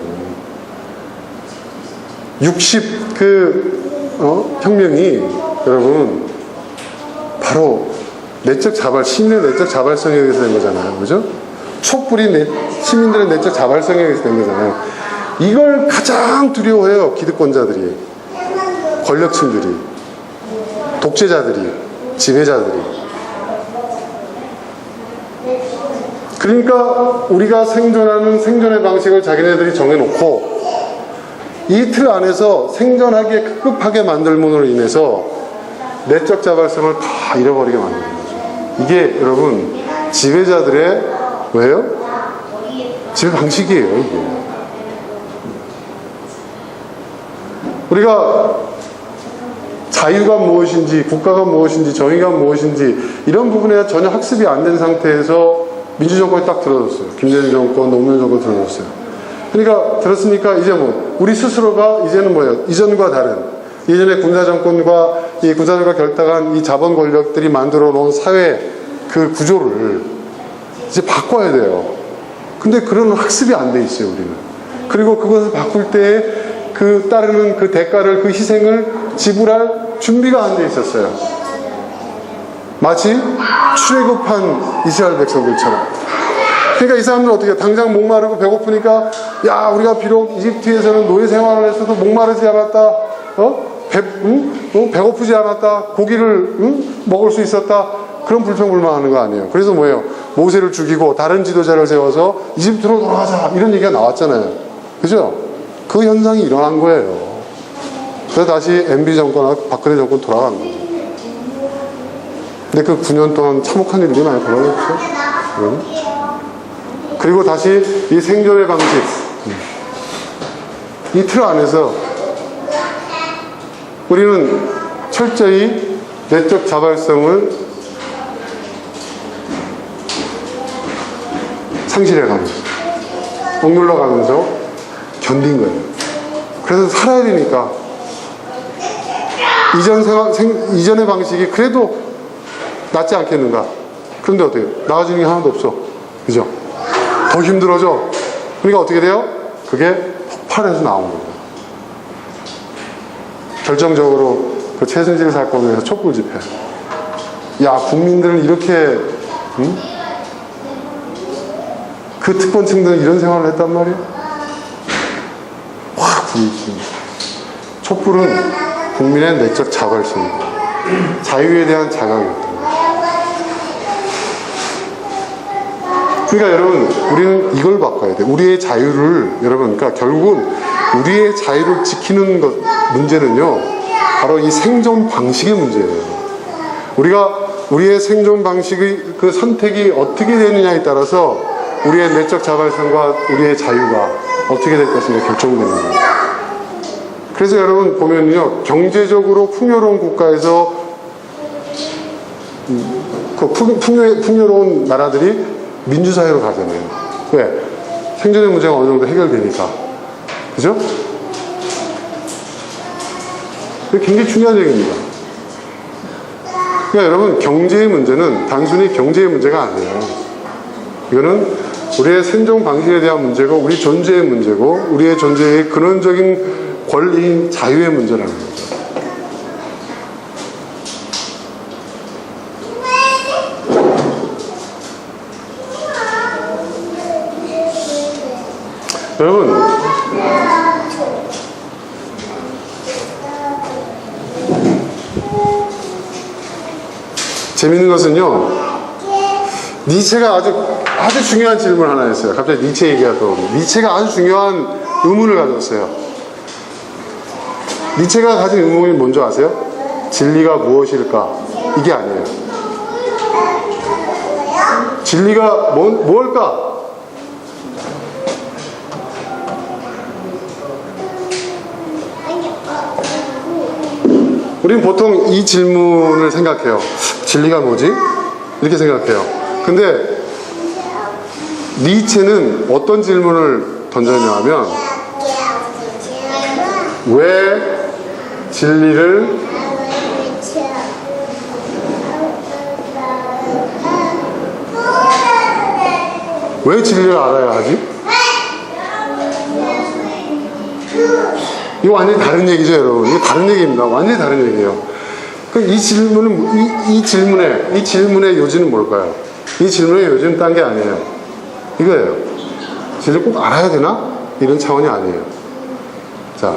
혁명이, 여러분, 바로 내적 시민의 내적 자발성에 의해서 된 거잖아요. 그죠? 촛불이 시민들의 내적 자발성에 의해서 된 거잖아요. 이걸 가장 두려워해요. 기득권자들이, 권력층들이, 독재자들이, 지배자들이. 그러니까 우리가 생존하는 생존의 방식을 자기네들이 정해놓고 이 틀 안에서 생존하기에 급급하게 만들므로 인해서 내적 자발성을 다 잃어버리게 만드는 거죠. 이게 여러분, 지배자들의 왜요? 지배 방식이에요, 이게. 우리가 자유가 무엇인지, 국가가 무엇인지, 정의가 무엇인지 이런 부분에 전혀 학습이 안 된 상태에서 민주정권이 딱 들어섰어요. 김대중 정권, 노무현 정권 들어섰어요. 그러니까 들었으니까 이제 뭐 우리 스스로가 이제는 뭐예요? 이전과 다른, 예전에 군사정권과 이 군사정권과 결탁한 이 자본 권력들이 만들어 놓은 사회 그 구조를 이제 바꿔야 돼요. 근데 그런 학습이 안 돼 있어요, 우리는. 그리고 그것을 바꿀 때 그 따르는 그 대가를, 그 희생을 지불할 준비가 안 돼 있었어요. 마치 출애굽한 이스라엘 백성들처럼. 그러니까 이 사람들은 어떻게, 당장 목마르고 배고프니까, 야, 우리가 비록 이집트에서는 노예 생활을 했어도 목마르지 않았다, 배고프지 않았다, 고기를 먹을 수 있었다, 그런 불평불만하는 거 아니에요. 그래서 뭐예요? 모세를 죽이고 다른 지도자를 세워서 이집트로 돌아가자, 이런 얘기가 나왔잖아요. 그죠? 그 현상이 일어난 거예요. 그래서 다시 MB 정권하고 박근혜 정권 돌아간 거예요. 근데 그 9년 동안 참혹한 일들이 많이 벌어졌죠. 그리고 다시 이 생존의 방식, 이 틀 안에서 우리는 철저히 내적 자발성을 상실해가면서 억눌러가면서 견딘 거예요. 그래서 살아야 되니까 이전의 방식이 그래도 낫지 않겠는가. 그런데 어떻게 해요? 나아지는 게 하나도 없어. 그죠? 더 힘들어져. 그러니까 어떻게 돼요? 그게 폭발해서 나온 거예요. 결정적으로 그 최순실 사건에서 촛불 집회. 야, 국민들은 이렇게, 응? 그 특권층들은 이런 생활을 했단 말이에요? 확 부딪힌. 촛불은 국민의 내적 자발성입니다. 자유에 대한 자각이었다. 그러니까 여러분, 우리는 이걸 바꿔야 돼. 우리의 자유를, 여러분, 그러니까 결국은 우리의 자유를 지키는 것, 문제는요, 바로 이 생존 방식의 문제예요. 우리가 우리의 생존 방식의 그 선택이 어떻게 되느냐에 따라서 우리의 내적 자발성과 우리의 자유가 어떻게 될 것인가 결정되는 거예요. 그래서 여러분 보면요, 경제적으로 풍요로운 국가에서 그 풍요로운 나라들이 민주사회로 가잖아요. 왜? 생존의 문제가 어느 정도 해결되니까. 그죠? 그게 굉장히 중요한 얘기입니다. 그러니까 여러분, 경제의 문제는 단순히 경제의 문제가 아니에요. 이거는 우리의 생존 방식에 대한 문제고, 우리 존재의 문제고, 우리의 존재의 근원적인 권리인 자유의 문제라는 거죠. 여러분, 재밌는 것은요, 니체가 아주 중요한 질문 하나 했어요. 갑자기 니체 얘기가 떠오르고, 니체가 아주 중요한 의문을 가졌어요. 니체가 가진 의문이 뭔지 아세요? 진리가 무엇일까? 이게 아니에요. 진리가 뭘까? 우린 보통 이 질문을 생각해요. 진리가 뭐지? 이렇게 생각해요. 근데 니체는 어떤 질문을 던졌냐 하면, 왜 진리를 알아야 하지? 이거 완전히 다른 얘기죠, 여러분. 이거 다른 얘기입니다. 완전히 다른 얘기예요. 그럼 이 질문의 요지는 뭘까요? 이 질문의 요지는 딴 게 아니에요. 이거예요. 진리를 꼭 알아야 되나? 이런 차원이 아니에요. 자,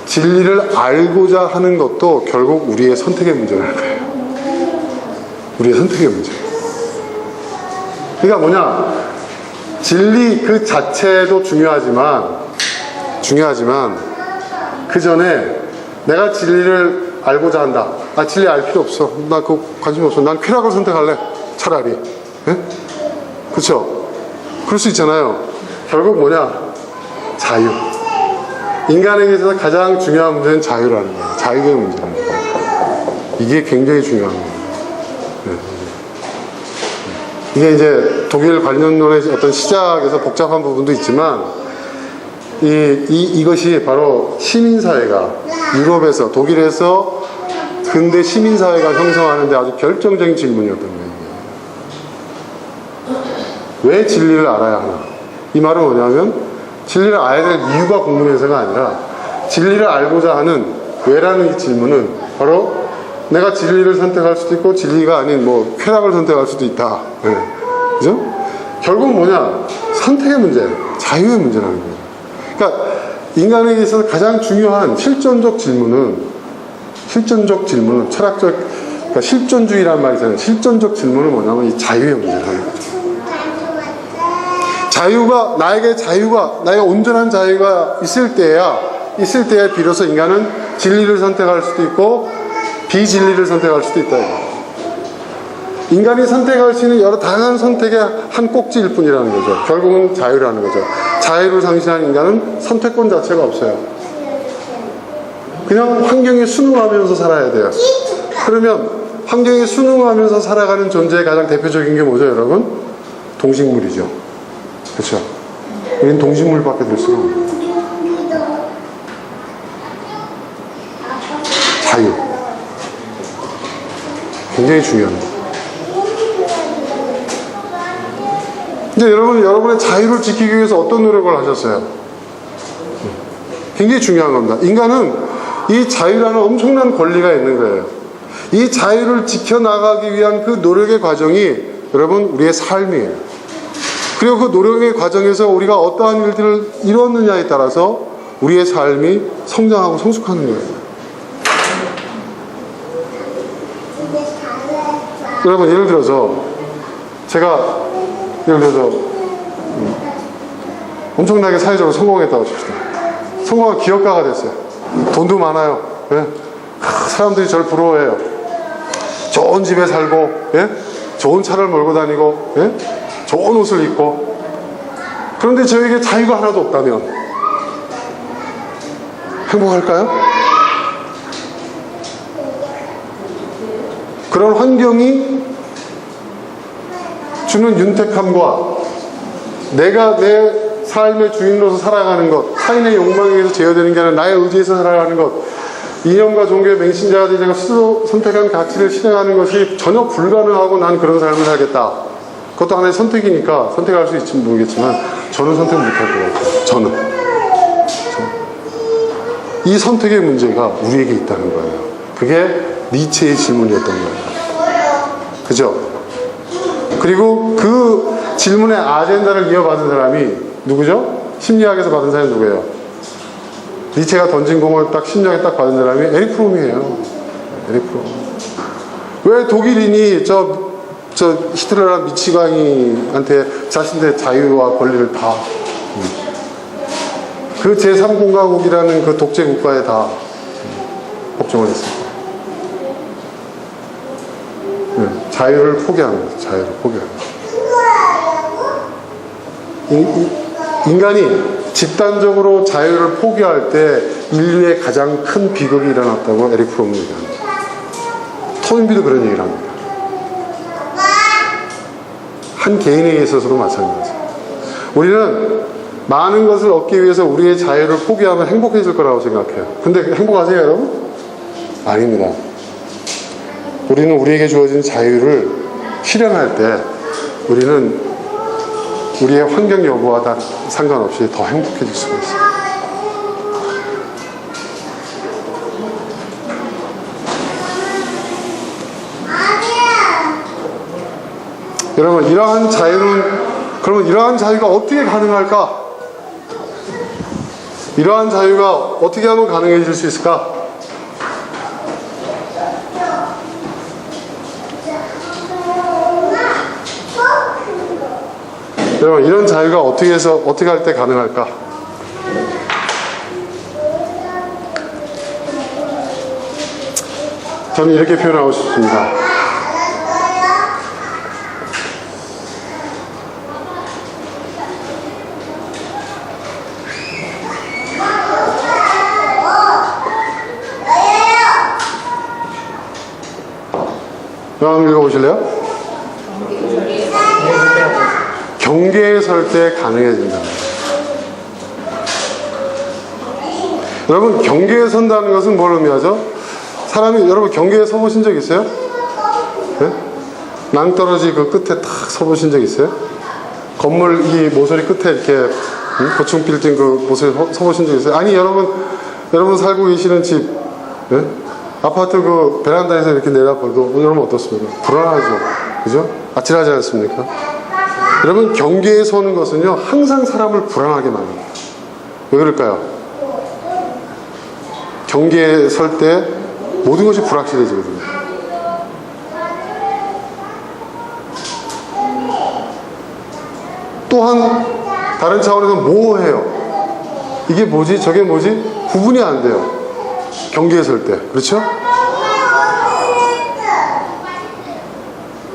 진리를 알고자 하는 것도 결국 우리의 선택의 문제라는 거예요. 우리의 선택의 문제. 그러니까 뭐냐? 진리 그 자체도 중요하지만 그 전에 내가 진리를 알고자 한다. 아, 진리 알 필요 없어. 나 그거 관심 없어. 난 쾌락을 선택할래. 차라리. 예? 그렇죠? 그럴 수 있잖아요. 결국 뭐냐? 자유. 인간에게 있어서 가장 중요한 문제는 자유라는 거예요. 자유의 문제라는 거예요. 이게 굉장히 중요한 거예요. 네. 이게 이제 독일 관념론의 어떤 시작에서 복잡한 부분도 있지만, 이것이 바로 시민사회가 유럽에서, 독일에서 근대 시민사회가 형성하는데 아주 결정적인 질문이었던 거예요. 왜 진리를 알아야 하나? 이 말은 뭐냐면, 진리를 알아야 될 이유가 궁금해서가 아니라, 진리를 알고자 하는 왜라는 이 질문은 바로 내가 진리를 선택할 수도 있고, 진리가 아닌 뭐 쾌락을 선택할 수도 있다. 네. 그죠? 결국 뭐냐? 선택의 문제, 자유의 문제라는 거예요. 그러니까 인간에게 있어서 가장 중요한 실존적 질문은 철학적, 그러니까 실존주의라는 말이 있잖아요. 실존적 질문은 뭐냐면 이 자유의 문제라는 거죠. 자유가, 나에게 온전한 자유가 있을 때야 비로소 인간은 진리를 선택할 수도 있고 비진리를 선택할 수도 있다. 인간이 선택할 수 있는 여러 다양한 선택의 한 꼭지일 뿐이라는 거죠. 결국은 자유라는 거죠. 자유를 상실한 인간은 선택권 자체가 없어요. 그냥 환경에 순응하면서 살아야 돼요. 그러면 환경에 순응하면서 살아가는 존재의 가장 대표적인 게 뭐죠, 여러분? 동식물이죠. 그렇죠? 우린 동식물밖에 될 수가 없어요. 자유. 굉장히 중요합니다. 근데 여러분의 자유를 지키기 위해서 어떤 노력을 하셨어요? 굉장히 중요한 겁니다. 인간은 이 자유라는 엄청난 권리가 있는 거예요. 이 자유를 지켜나가기 위한 그 노력의 과정이 여러분 우리의 삶이에요. 그리고 그 노력의 과정에서 우리가 어떠한 일들을 이루었느냐에 따라서 우리의 삶이 성장하고 성숙하는 거예요. 여러분 예를 들어서 엄청나게 사회적으로 성공했다고 칩시다. 성공한 기업가가 됐어요. 돈도 많아요. 예? 사람들이 저를 부러워해요. 좋은 집에 살고, 예? 좋은 차를 몰고 다니고, 예? 좋은 옷을 입고. 그런데 저에게 자유가 하나도 없다면 행복할까요? 그런 환경이 주는 윤택함과 내가 내 삶의 주인으로서 살아가는 것, 타인의 욕망에 의해서 제어되는 게 아니라 나의 의지에서 살아가는 것, 이념과 종교의 맹신자들이 내가 스스로 선택한 가치를 실행하는 것이 전혀 불가능하고 난 그런 삶을 살겠다. 그것도 하나의 선택이니까 선택할 수 있을지 모르겠지만 저는 선택 못할 것 같아요. 저는. 이 선택의 문제가 우리에게 있다는 거예요. 그게 니체의 질문이었던 거예요. 그죠? 그리고 그 질문의 아젠다를 이어받은 사람이 누구죠? 심리학에서 받은 사람이 누구예요? 니체가 던진 공을 딱 심리학에 딱 받은 사람이 에릭 프롬이에요. 에릭 프롬. 왜 독일인이 저 히틀러랑 미치광이한테 자신들의 자유와 권리를 다 그 제3공화국이라는 그 독재 국가에 다 복종을 했습니다. 자유를 포기하는 거죠. 자유를 포기하는 거죠. 인간이 집단적으로 자유를 포기할 때 인류의 가장 큰 비극이 일어났다고 에릭 프롬은 얘기합니다. 토인비도 그런 얘기를 합니다. 한 개인에 있어서도 마찬가지입니다. 우리는 많은 것을 얻기 위해서 우리의 자유를 포기하면 행복해질 거라고 생각해요. 근데 행복하세요, 여러분? 아닙니다. 우리는 우리에게 주어진 자유를 실현할 때 우리는 우리의 환경 여부와 다 상관없이 더 행복해질 수가 있어요. 여러분, 그러면 이러한 자유가 어떻게 가능할까? 이러한 자유가 어떻게 하면 가능해질 수 있을까? 여러분, 이런 자유가 어떻게 할 때 가능할까? 저는 이렇게 표현하고 싶습니다. 한번 읽어보실래요? 경계에 설 때 가능해진다. 여러분, 경계에 선다는 것은 뭘 의미하죠? 여러분 경계에 서보신 적 있어요? 네? 낭떠러지 그 끝에 탁 서보신 적 있어요? 건물 이 모서리 끝에 이렇게 고층 빌딩 그 모서리 서보신 적 있어요? 아니, 여러분 살고 계시는 집, 네? 아파트 그 베란다에서 이렇게 내다봐도 여러분 어떻습니까? 불안하죠? 그죠? 아찔하지 않습니까? 여러분, 경계에 서는 것은요 항상 사람을 불안하게 만듭니다. 왜 그럴까요? 경계에 설 때 모든 것이 불확실해지거든요. 또한 다른 차원에서 모호해요. 이게 뭐지? 저게 뭐지? 구분이 안 돼요. 경계에 설 때. 그렇죠?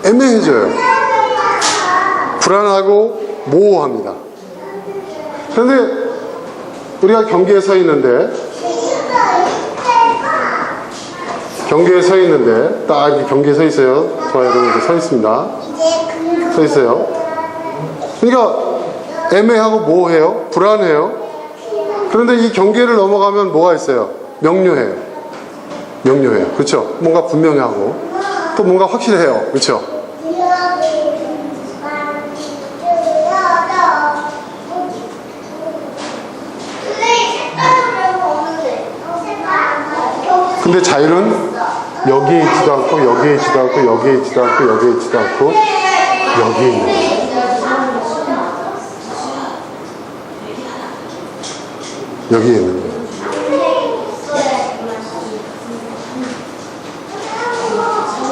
애매해져요. 불안하고 모호합니다. 그런데 우리가 경계에 서 있는데 딱 이렇게 경계에 서 있어요. 저와 여러분 이렇게 서 있습니다. 서 있어요. 그러니까 애매하고 모호해요. 불안해요. 그런데 이 경계를 넘어가면 뭐가 있어요? 명료해요. 그렇죠? 뭔가 분명하고 또 뭔가 확실해요. 그렇죠? 근데 자유는 여기에 있지도 않고 여기에 있지도 않고 여기에 있지도 않고 여기에 있지도 않고 여기에 있는 거예요. 여기에 있는 거예요.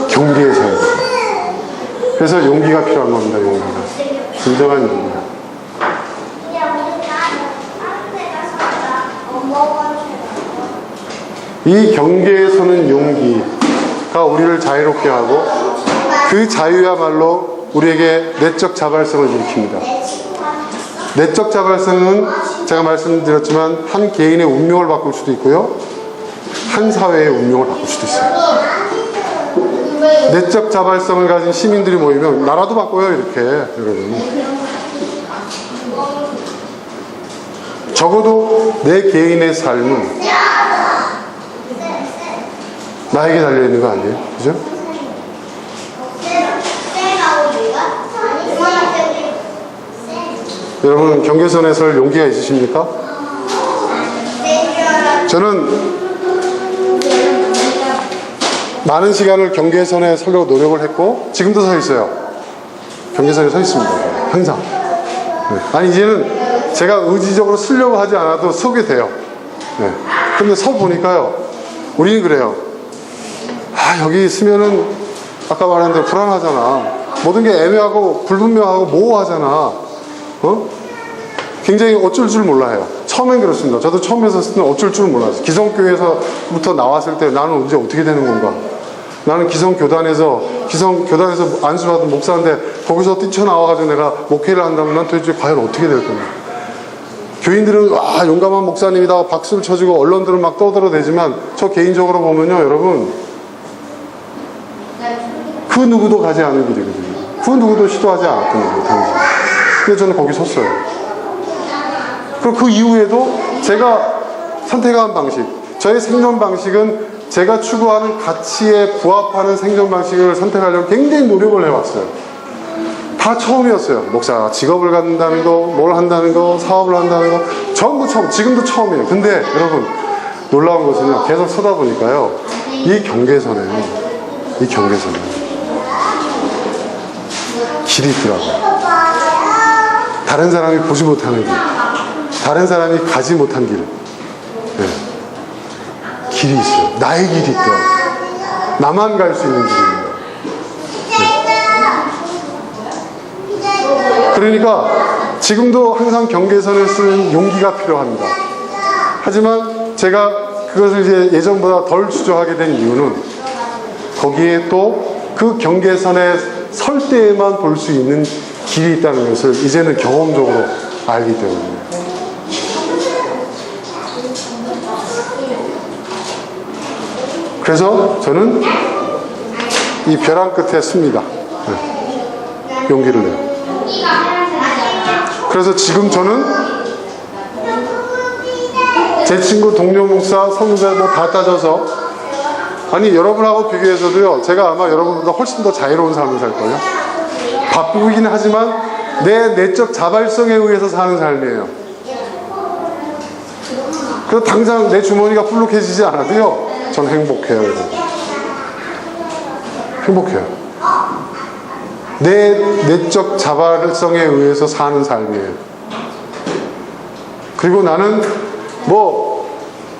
경계에 서야 돼요. 그래서 용기가 필요한 겁니다. 용기가. 진정한 용기가. 이 경계에 서는 용기가 우리를 자유롭게 하고 그 자유야말로 우리에게 내적 자발성을 일으킵니다. 내적 자발성은 제가 말씀드렸지만 한 개인의 운명을 바꿀 수도 있고요. 한 사회의 운명을 바꿀 수도 있어요. 내적 자발성을 가진 시민들이 모이면 나라도 바꿔요. 이렇게 여러분. 적어도 내 개인의 삶은 나에게 달려있는 거 아니에요? 그죠? 여러분 경계선에 설 용기가 있으십니까? 저는 많은 시간을 경계선에 서려고 노력을 했고 지금도 서 있어요. 경계선에 서 있습니다. 항상. 네. 아니 이제는 제가 의지적으로 쓰려고 하지 않아도 서게 돼요. 네. 근데 서 보니까요. 우리는 그래요. 여기 있으면은 아까 말한 대로 불안하잖아. 모든 게 애매하고 불분명하고 모호하잖아. 굉장히 어쩔 줄 몰라요. 처음엔 그렇습니다. 저도 처음 했었을 때는 어쩔 줄 몰랐어요. 기성교회에서부터 나왔을 때 나는 언제 어떻게 되는 건가? 나는 기성교단에서 안수받은 목사인데 거기서 뛰쳐나와가지고 내가 목회를 한다면 난 도대체 과연 어떻게 될 건가? 교인들은 와 용감한 목사님이다 박수를 쳐주고 언론들은 막 떠들어대지만 저 개인적으로 보면요 여러분 그 누구도 가지 않은 길이거든요. 그 누구도 시도하지 않았던 거예요 당시. 근데 저는 거기 섰어요. 그리고 그 이후에도 제가 선택한 방식, 저의 생존 방식은 제가 추구하는 가치에 부합하는 생존 방식을 선택하려고 굉장히 노력을 해왔어요. 다 처음이었어요. 목사가 직업을 갖는다는 거, 뭘 한다는 거, 사업을 한다는 거 전부 처음, 지금도 처음이에요. 근데 여러분 놀라운 것은요 계속 서다 보니까요 이 경계선에 길이 있더라고요. 다른 사람이 보지 못하는 길, 다른 사람이 가지 못한 길, 네. 길이 있어요. 나의 길이 있더라고요. 나만 갈 수 있는 길입니다. 네. 그러니까 지금도 항상 경계선을 쓰는 용기가 필요합니다. 하지만 제가 그것을 이제 예전보다 덜 주저하게 된 이유는 거기에 또 그 경계선에 설 때에만 볼 수 있는 길이 있다는 것을 이제는 경험적으로 알기 때문입니다. 그래서 저는 이 벼랑 끝에 씁니다. 네. 용기를 내요. 그래서 지금 저는 제 친구 동료 목사 선배 뭐 다 따져서 아니 여러분하고 비교해서도요 제가 아마 여러분보다 훨씬 더 자유로운 삶을 살 거예요. 바쁘긴 하지만 내 내적 자발성에 의해서 사는 삶이에요. 그래서 당장 내 주머니가 불룩해지지 않아도요 전 행복해요. 여러분. 행복해요. 내 내적 자발성에 의해서 사는 삶이에요. 그리고 나는 뭐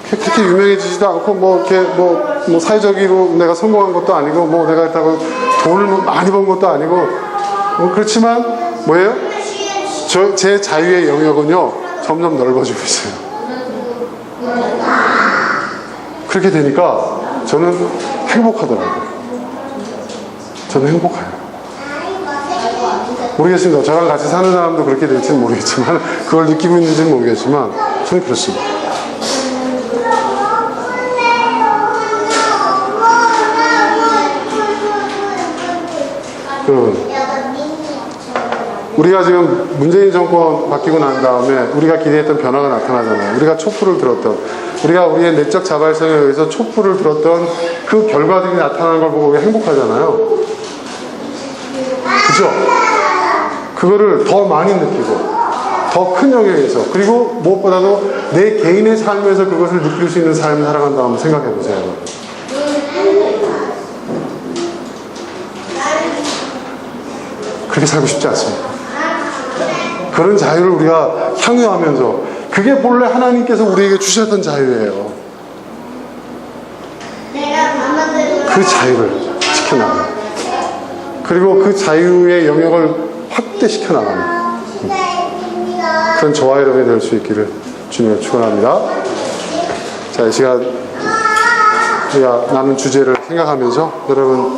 그렇게 유명해지지도 않고 뭐 이렇게 뭐 사회적으로 내가 성공한 것도 아니고 뭐 내가 있다고 돈을 많이 번 것도 아니고 그렇지만 뭐예요? 제 자유의 영역은요 점점 넓어지고 있어요. 그렇게 되니까 저는 행복하더라고요. 저는 행복해요. 모르겠습니다. 저랑 같이 사는 사람도 그렇게 될지는 모르겠지만, 그걸 느끼고 있는지는 모르겠지만 저는 그렇습니다. 여러분, 우리가 지금 문재인 정권 바뀌고 난 다음에 우리가 기대했던 변화가 나타나잖아요. 우리가 촛불을 들었던, 우리가 우리의 내적 자발성에 의해서 촛불을 들었던 그 결과들이 나타나는 걸 보고 우리가 행복하잖아요. 그죠? 그거를 더 많이 느끼고 더 큰 영역에서, 그리고 무엇보다도 내 개인의 삶에서 그것을 느낄 수 있는 삶을 살아간다 한번 생각해 보세요. 그렇게 살고 싶지 않습니다. 그런 자유를 우리가 향유하면서, 그게 본래 하나님께서 우리에게 주셨던 자유예요. 그 자유를 지켜나가요. 그리고 그 자유의 영역을 확대시켜 나가는 그런 저와 여러분이 될 수 있기를 주님을 축원합니다. 자, 이 시간 우리가 나눈 주제를 생각하면서 여러분,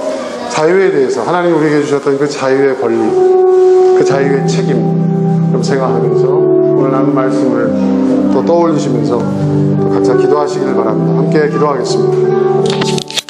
자유에 대해서 하나님 우리에게 주셨던 그 자유의 권리, 그 자유의 책임 좀 생각하면서 오늘 나눈 말씀을 또 떠올리시면서 또 각자 기도하시길 바랍니다. 함께 기도하겠습니다.